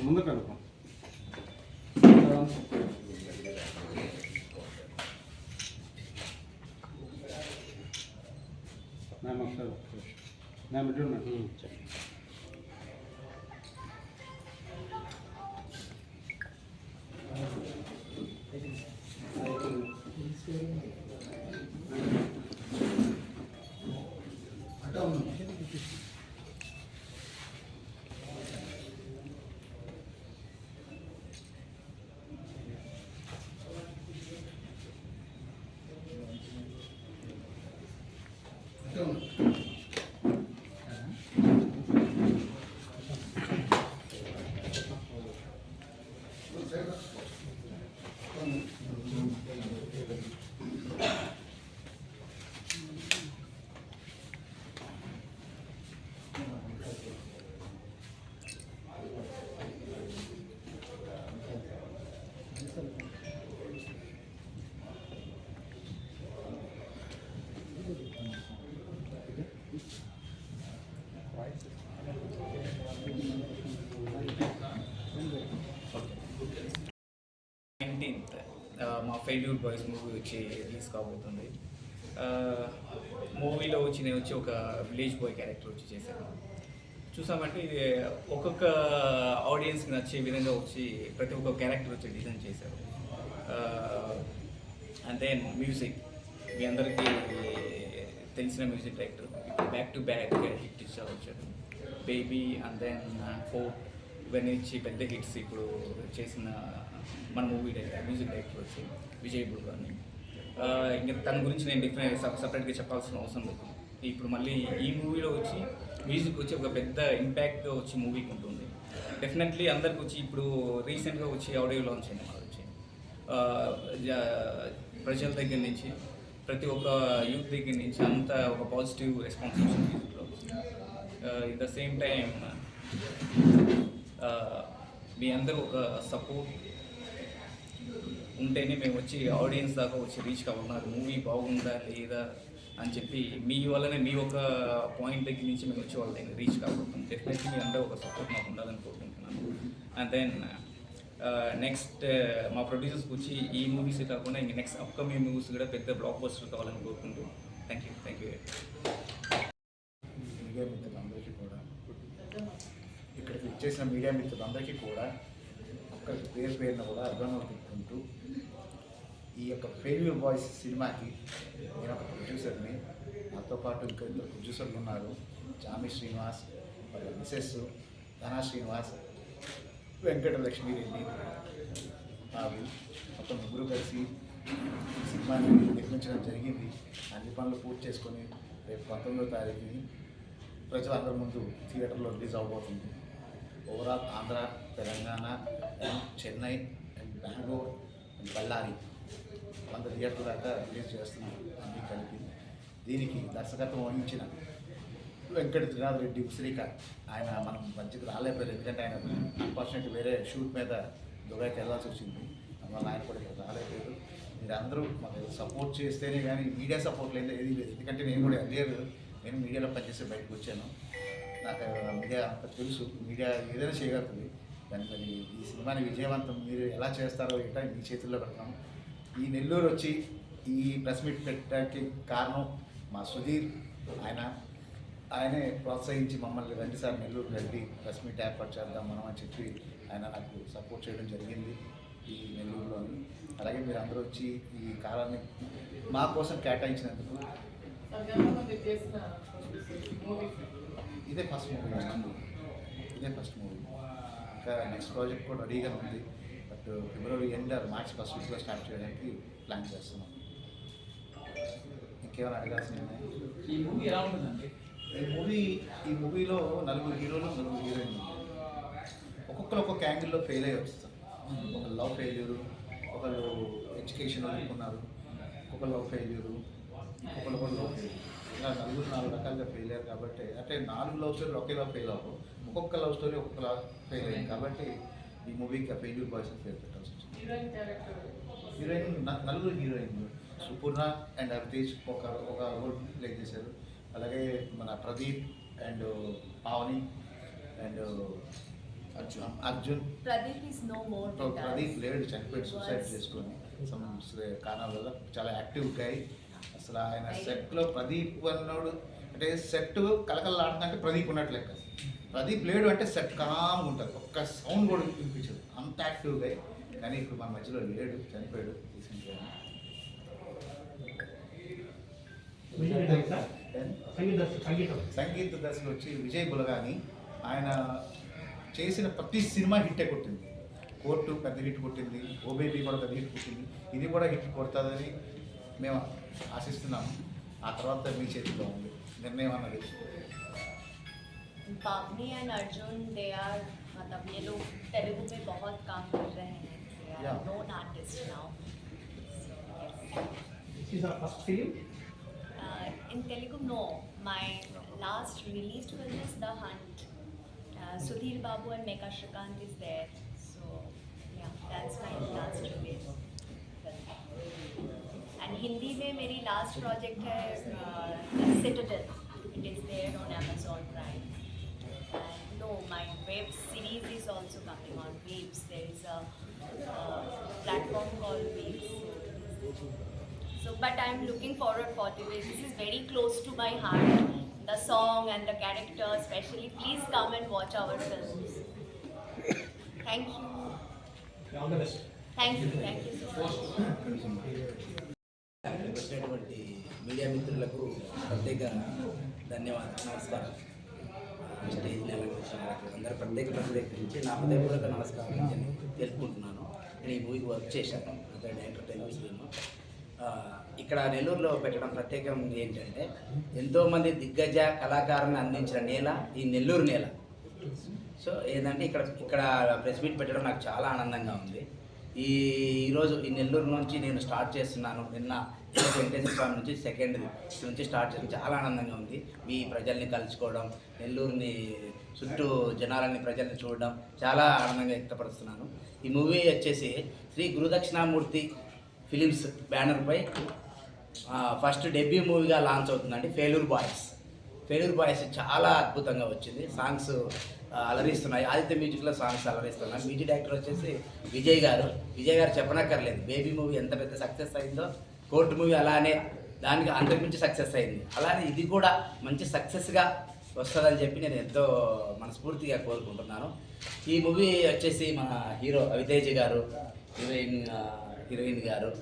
ముందు కనుక్కో మ్యామ్ ఒకసారి మ్యామ్ ఇటు మ్యామ్ మా ఫెయిల్యూర్ బాయ్స్ మూవీ వచ్చి రిలీజ్ కాబోతుంది. మూవీలో నేను వచ్చి ఒక విలేజ్ బాయ్ క్యారెక్టర్ వచ్చి చేశాను. చూసామంటే ఇది ఒక్కొక్క ఆడియన్స్కి నచ్చే విధంగా వచ్చి ప్రతి ఒక్క క్యారెక్టర్ వచ్చి డిజైన్ చేశారు. అండ్ దెన్ మ్యూజిక్ మీ అందరికీ తెలిసిన music director back to back hit వచ్చాడు. బేబీ అండ్ దెన్ ఫోర్ట్ ఇవన్నీ ఇచ్చి పెద్ద హిట్స్ ఇప్పుడు చేసిన మన మూవీ డైరెక్టర్ మ్యూజిక్ డైరెక్టర్ వచ్చి విజయ్ బుల్గాని. ఇంకా తన గురించి నేను సపరేట్గా చెప్పాల్సిన అవసరం లేదు. ఇప్పుడు మళ్ళీ ఈ మూవీలో వచ్చి మ్యూజిక్ వచ్చి ఒక పెద్ద ఇంపాక్ట్గా వచ్చి మూవీకి ఉంటుంది. డెఫినెట్లీ అందరికి వచ్చి ఇప్పుడు రీసెంట్గా వచ్చి ఆడియో లాంచ్ అయింది మాకు వచ్చి ప్రజల దగ్గర నుంచి ప్రతి ఒక్క యూత్ దగ్గర నుంచి అంతా ఒక పాజిటివ్ రెస్పాన్స్ వచ్చింది మ్యూజిక్లో. ఇట్ ద సేమ్ టైం మీ అందరూ ఒక సపోర్ట్ ఉంటేనే మేము వచ్చి ఆడియన్స్ దాకా వచ్చి రీచ్ కావాలి. మూవీ బాగుందా లేదా అని చెప్పి మీ వల్లనే మీ ఒక పాయింట్ దగ్గర నుంచి మేము వచ్చి వాళ్ళ దగ్గర రీచ్ కాబోతున్నాం. డెఫినెట్లీ మీ అందరూ ఒక సపోర్ట్ మాకు ఉండాలని కోరుకుంటున్నాను. అండ్ దెన్ నెక్స్ట్ మా ప్రొడ్యూసర్స్కి వచ్చి ఈ మూవీస్ కాకుండా ఇంక నెక్స్ట్ అప్కమింగ్ మూవీస్ కూడా పెద్ద బ్లాక్ బస్టర్ కావాలని కోరుకుంటూ థ్యాంక్ యూ. మీడియా మిత్రులందరికీ కూడా, ఇక్కడికి వచ్చేసిన మీడియా మిత్రులందరికీ కూడా ఒక్కరికి పేరున కూడా అభినందనలు చెప్పుకుంటూ, ఈ యొక్క ఫెయిల్యూర్ బాయ్స్ సినిమాకి నేను ఒక ప్రొడ్యూసర్ని, నాతో పాటు ఇంకా ఇద్దరు ప్రొడ్యూసర్లు ఉన్నారు. జామి శ్రీనివాస్, వాళ్ళ మిసెస్ ధనా శ్రీనివాస్, వెంకటలక్ష్మీరెడ్డి, మొత్తం ముగ్గురు కలిసి ఈ సినిమాని నిర్మించడం జరిగింది. అన్ని పనులు పూర్తి చేసుకొని రేపు 19వ తారీఖుని ప్రజలందరి ముందు థియేటర్లో రిలీజ్ అవబోతుంది. Overall Andhra, Telangana and Chennai and Bengaluru and Ballari 100 థియేటర్ల దాకా రిలీజ్ చేస్తున్నాం అన్నీ కలిపి. దీనికి దర్శకత్వం వహించిన వెంకట త్రినాథ్ రెడ్డి ఉసిరిక, ఆయన మనం మంచిగా రాలేకపోయారు, ఎందుకంటే ఆయన అన్ఫార్చునేట్ వేరే షూట్ మీద దుబాయ్కి వెళ్ళాల్సి వచ్చింది. అందువల్ల ఆయన కూడా ఇక్కడ రాలేకపోయారు. మీరు అందరూ మాకు సపోర్ట్ చేస్తేనే కానీ మీడియా సపోర్ట్ లేదు ఏది లేదు. ఎందుకంటే నేను కూడా నేను మీడియాలో పనిచేస్తే బయటకు వచ్చాను. నాకు మీడియా అంత తెలుసు, మీడియా ఏదైనా చేయగలుగుతుంది. కానీ మరి ఈ సినిమాని విజయవంతం మీరు ఎలా చేస్తారో ఏంటో మీ చేతుల్లో పెడతాము. ఈ నెల్లూరు వచ్చి ఈ ప్రెస్ మీట్ పెట్టడానికి కారణం మా సుధీర్. ఆయనే ప్రోత్సహించి మమ్మల్ని రండి సార్ నెల్లూరు రండి, ప్రెస్ మీట్ ఏర్పాటు చేద్దాం మనం అని చెప్పి ఆయన నాకు సపోర్ట్ చేయడం జరిగింది ఈ నెల్లూరులోని. అలాగే మీరు అందరూ వచ్చి ఈ కాలాన్ని మా కోసం కేటాయించినందుకు. ఇదే ఫస్ట్ మూవీ. ఇంకా నెక్స్ట్ ప్రాజెక్ట్ కూడా రెడీగా ఉంది. But February end are March first వీక్లో స్టార్ట్ చేయడానికి ప్లాన్ చేస్తున్నాం. ఇంకేమైనా అడగాల్సింది ఉన్నాయి? ఈ మూవీ ఎలా ఉంటుందండి? ఈ మూవీలో 4 హీరోలు 4 హీరోయిన్లు, ఒక్కొక్కరు ఒక్కొక్క యాంగిల్లో ఫెయిల్ అయ్యి వస్తారు. ఒకరు లవ్ ఫెయిల్యూరు, ఒకళ్ళు ఎడ్యుకేషన్ అనుకున్నారు, ఒక్కొక్క లవ్ ఫెయిల్యూరు, ఒక్కొక్కరు కూడా లవ్ ఫెయిల్యూర్. ఇలా 4 రకాలుగా ఫెయిల్ అయ్యారు. కాబట్టి అంటే 4 లవ్ స్టోరీలు ఒకేలా ఫెయిల్ అవ్వవు, ఒక్కొక్క లవ్ స్టోరీ ఒక్కొక్కలా ఫెయిల్ అయ్యింది. కాబట్టి ఈ మూవీకి ఫెయిల్యూర్ బాయ్స్ పేరు పెట్టాల్సి వచ్చింది. హీరోయిన్ 4 హీరోయిన్లు, సుపూర్ణ అండ్ అభితేజ్ ఒక రోల్ ప్లే చేశారు. అలాగే మన Pradeep and Pavani and Arjun Pradeep is no more with us. Pradeep లేడు, చనిపోయి సూసైడ్ Was- చేసుకొని సమ్ కారణాల వల్ల చాలా యాక్టివ్ గాయ్. అసలు ఆయన సెట్లో ప్రదీప్ అన్నాడు అంటే సెట్ కలకలలాడుతుందంటే ప్రదీప్ ఉన్నట్టు లెక్క. ప్రదీప్ లేడు అంటే సెట్ కామ్గా ఉంటుంది, ఒక్క సౌండ్ కూడా వినిపించదు, అంత యాక్టివ్ గాయ్. కానీ ఇప్పుడు మన మధ్యలో లేడు, చనిపోయాడు రీసెంట్గా. సంగీత దర్శకులు వచ్చి విజయ్ బులగాని. ఆయన చేసిన ప్రతి సినిమా హిట్టే కొట్టింది. కోర్టు పెద్ద హిట్ కొట్టింది, ఓబేబీ కూడా పెద్ద హిట్ కొట్టింది, ఇది కూడా హిట్ కొడుతుందని మేము ఆశిస్తున్నాము. ఆ తర్వాత మీ చేతిలో ఉంది నిర్ణయం అన్నది. पावनी एंड अर्जुन दे आर मतलब ये लोग तेलुगु में बहुत काम कर रहे हैं. They are Yeah. known artists now. So, yes. This is our first film. In Telugu, no. My last released film is The Hunt. Sudhir Babu and Megha Shrikant is there. So, yeah, that's my last release film. And Hindi में मेरी last project है Citadel. It is there on Amazon Prime. And no, my web series is also coming on Waves. There is a platform called Waves. So, but I'm looking forward for this. This is very close to my heart. The song and the character, especially. Please come and watch our films. Thank you. All the best. Thank you so much. వచ్చినటువంటి media మిత్రులకు ప్రత్యేక నమస్కారం. Stage అలంకరించినందుకు అందరూ ప్రత్యేకించి నా హృదయపూర్వక నమస్కారం తెలుపుకుంటున్నాను. నేను ఈ మూవీకి వర్క్ చేశాను, డైరెక్టర్ తెలుగు ఫిల్మ్. ఇక్కడ నెల్లూరులో పెట్టడం ప్రత్యేకం ఏంటంటే ఎంతోమంది దిగ్గజ కళాకారులను అందించిన నేల ఈ నెల్లూరు నేల. సో ఏంటంటే ఇక్కడ ప్రెస్ మీట్ పెట్టడం నాకు చాలా ఆనందంగా ఉంది. ఈరోజు ఈ నెల్లూరు నుంచి నేను స్టార్ట్ చేస్తున్నాను. నిన్న వెంకటేశ్వర స్వామి నుంచి సెకండ్ నుంచి స్టార్ట్ చేసిన చాలా ఆనందంగా ఉంది. మీ ప్రజల్ని కలుసుకోవడం, నెల్లూరుని చుట్టూ జనాలని ప్రజల్ని చూడడం చాలా ఆనందంగా వ్యక్తపరుస్తున్నాను. ఈ మూవీ వచ్చేసి శ్రీ గురుదక్షిణామూర్తి ఫిలిమ్స్ బ్యానర్పై ఫస్ట్ డెబ్యూ మూవీగా లాంచ్ అవుతుందండి. ఫెయిల్యూర్ బాయ్స్ చాలా అద్భుతంగా వచ్చింది. సాంగ్స్ అలరిస్తున్నాయి. ఆదిత్య మ్యూజిక్లో సాంగ్స్ అలరిస్తున్నాయి. మ్యూజిక్ డైరెక్టర్ వచ్చేసి విజయ్ గారు చెప్పనక్కర్లేదు. బేబీ మూవీ ఎంత పెద్ద సక్సెస్ అయిందో కోర్టు మూవీ అలానే దానికి అంతకుమించి సక్సెస్ అయింది. అలానే ఇది కూడా మంచి సక్సెస్గా వస్తుందని చెప్పి నేను ఎంతో మనస్ఫూర్తిగా కోరుకుంటున్నాను. ఈ మూవీ వచ్చేసి మన హీరో అవితేజ్ గారు, హీరోయిన్ గారు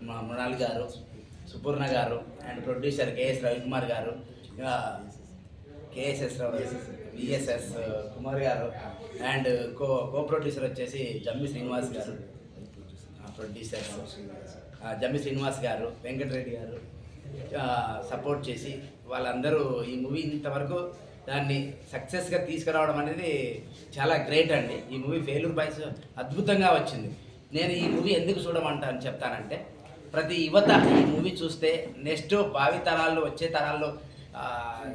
మా మృణాల్ గారు, సుపూర్ణ గారు అండ్ ప్రొడ్యూసర్ కేఎస్ రవికుమార్ గారు, విఎస్ఎస్ కుమార్ గారు అండ్ కో ప్రొడ్యూసర్ వచ్చేసి జమ్మి శ్రీనివాస్ గారు, ప్రొడ్యూసర్ జమ్మి శ్రీనివాస్ గారు, వెంకటరెడ్డి గారు సపోర్ట్ చేసి వాళ్ళందరూ ఈ మూవీ ఇంతవరకు దాన్ని సక్సెస్గా తీసుకురావడం అనేది చాలా గ్రేట్ అండి. ఈ మూవీ ఫెయిల్యూర్ బాయ్స్ అద్భుతంగా వచ్చింది. నేను ఈ మూవీ ఎందుకు చూడమంటాను చెప్తానంటే, ప్రతి యువత ఈ మూవీ చూస్తే నెక్స్ట్ భావి తరాల్లో వచ్చే తరాల్లో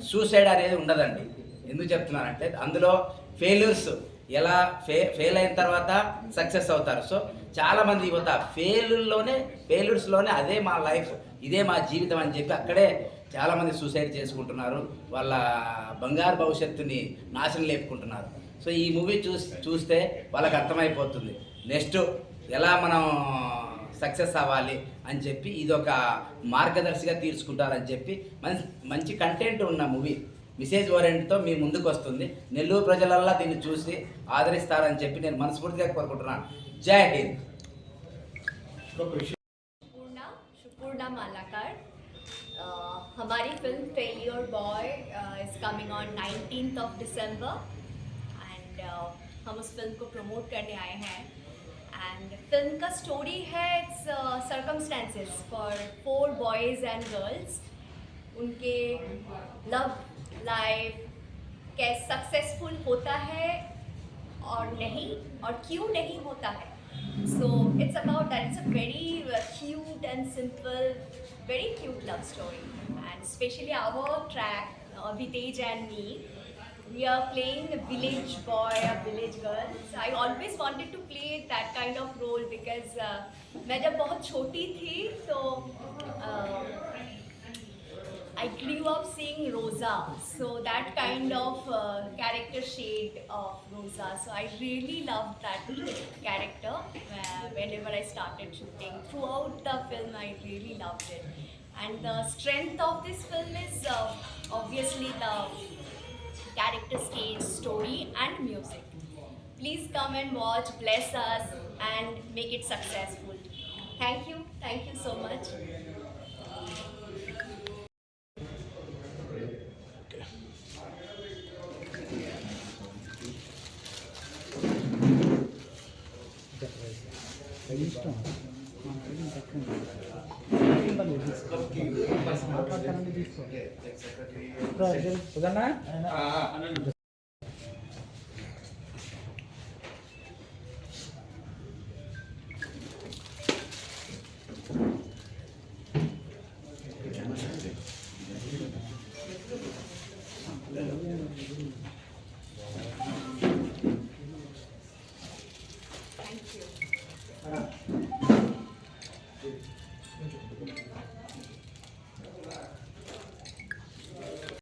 సూసైడ్ అనేది ఉండదండి. ఎందుకు చెప్తున్నానంటే అందులో ఫెయిల్యూర్స్ ఎలా ఫెయిల్ అయిన తర్వాత సక్సెస్ అవుతారు. సో చాలామంది యువత ఫెయిల్యూర్స్లోనే అదే మా లైఫ్, ఇదే మా జీవితం అని చెప్పి అక్కడే చాలామంది సూసైడ్ చేసుకుంటున్నారు. వాళ్ళ బంగారు భవిష్యత్తుని నాశనం లేపుకుంటున్నారు. సో ఈ మూవీ చూస్తే వాళ్ళకి అర్థమైపోతుంది నెక్స్ట్ ఎలా మనం సక్సెస్ అవ్వాలి అని చెప్పి ఇది ఒక మార్గదర్శిగా తీసుకుంటారని చెప్పి మంచి కంటెంట్ ఉన్న మూవీ, మెసేజ్ ఓరియంట్తో మీ ముందుకు వస్తుంది. నెల్లూరు ప్రజలల్లా దీన్ని చూసి ఆదరిస్తారని చెప్పి నేను మనస్ఫూర్తిగా కోరుకుంటున్నాను. జై హింద్. शुपूर्णा मालाकार. हमारी film failure boy is coming on 19th of December and हम उस फिल्म को प्रमोट करने आए हैं. एंड फिल्म का स्टोरी है it's circumstances for 4 boys and girls. उनके लव लाइफ कैसे सक्सेसफुल होता है और नहीं, और क्यों नहीं होता है. So it's about that. It's a very cute and simple, very cute love story. And especially our track, Vitej and me, we are playing a village boy, a village girl. So I always wanted to play that kind of role because मैं जब बहुत छोटी थी तो I grew up seeing Rosa, so that kind of character shade of Rosa. So I really loved that character whenever I started shooting. Throughout the film, I really loved it. And the strength of this film is obviously the character, stage, story, and music. Please come and watch, bless us, and make it successful. Thank you so much. సుధన్నా